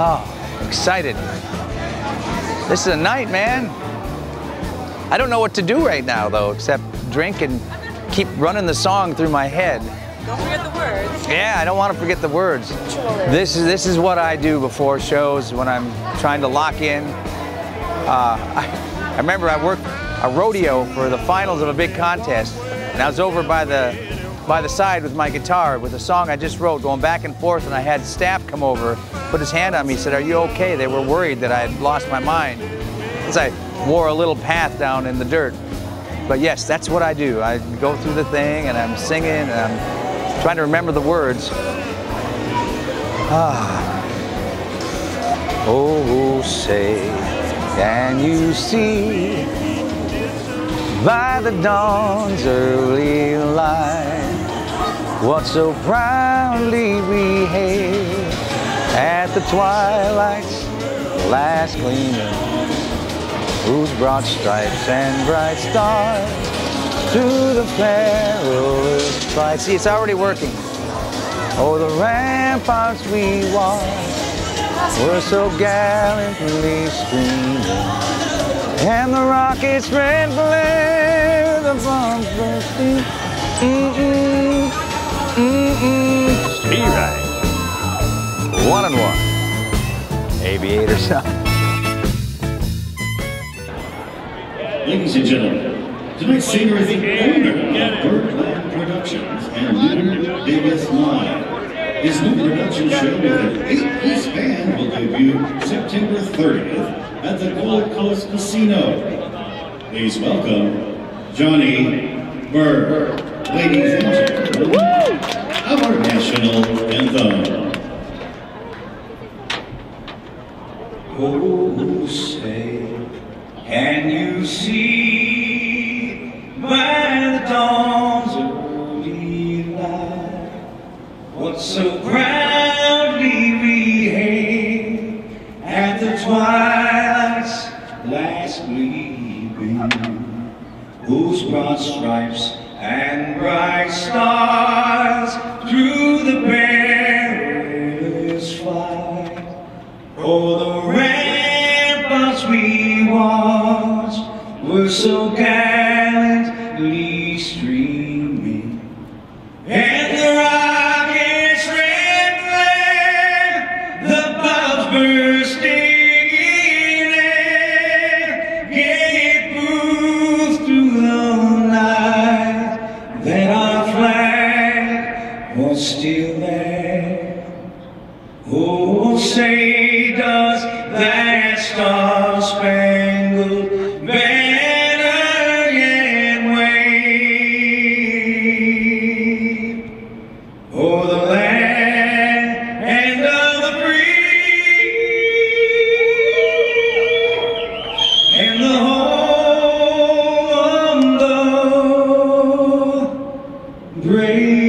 Oh, excited. This is a night, man. I don't know what to do right now, though, except drink and keep running the song through my head. Don't forget the words. Yeah, I don't want to forget the words. This is what I do before shows when I'm trying to lock in. I remember I worked a rodeo for the finals of a big contest, and I was over by the side with my guitar with a song I just wrote, going back and forth, and I had staff come over, put his hand on me, said, "Are you okay?" They were worried that I had lost my mind, because I wore a little path down in the dirt. But yes, that's what I do. I go through the thing, and I'm singing, and I'm trying to remember the words. Oh, say, can you see by the dawn's early light what so proudly we hailed at the twilight's last gleaming, whose broad stripes and bright stars through the perilous fight. See, it's already working. Oh, the ramparts we watched were so gallantly streaming, and the rocket's red glare, the bombs bursting. Speed ride. 1 and 1. Aviators. Ladies and gentlemen, tonight's singer is the owner of Birdland Productions and Lunar Vegas Live. His new production show with an 8-piece band will debut September 30th at the Gold Coast Casino. Please welcome Jonny Bird. Ladies and gentlemen, our national anthem. Oh, say, can you see by the dawn's early light what so proudly we hailed at the twilight's last gleaming, whose broad stripes and bright stars through the perilous fight? Oh, the ramparts we watched were so gallantly streaming, and the rockets red glare, the bombs bursting in air, gave proof through the night that our flag was still there. Oh, say does that star-spangled banner yet wave o'er the land of the free and the home of the brave?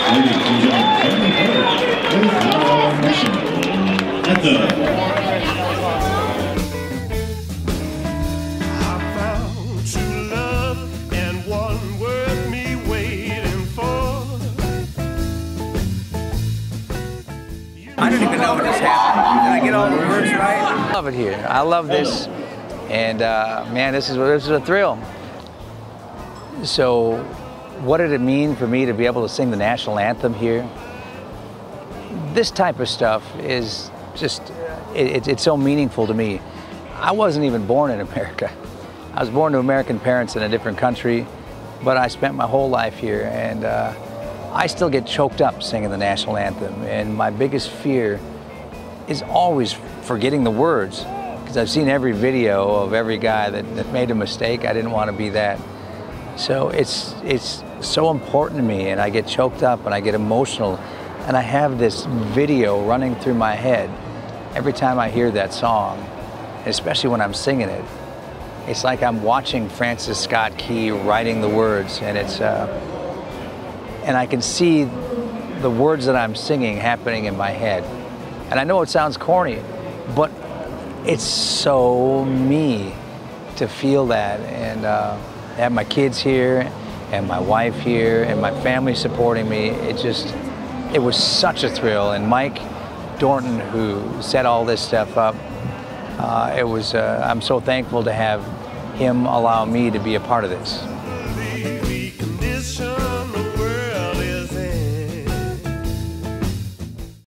Ladies and gentlemen, Jonny Bird with our national anthem. I found true love and one worth me waiting for. I don't even know what just happened. Did I get all the words right? I love it here. I love this. And man, this is a thrill. So what did it mean for me to be able to sing the national anthem here? This type of stuff is just, it's so meaningful to me. I wasn't even born in America. I was born to American parents in a different country, but I spent my whole life here, and I still get choked up singing the national anthem. And my biggest fear is always forgetting the words, because I've seen every video of every guy that made a mistake. I didn't want to be that. So it's so important to me, and I get choked up and I get emotional, and I have this video running through my head every time I hear that song, especially when I'm singing it. It's like I'm watching Francis Scott Key writing the words, and and I can see the words that I'm singing happening in my head. And I know it sounds corny, but it's so me to feel that, and have my kids here, and my wife here and my family supporting me. It was such a thrill. And Mike Dorton, who set all this stuff up, I'm so thankful to have him allow me to be a part of this.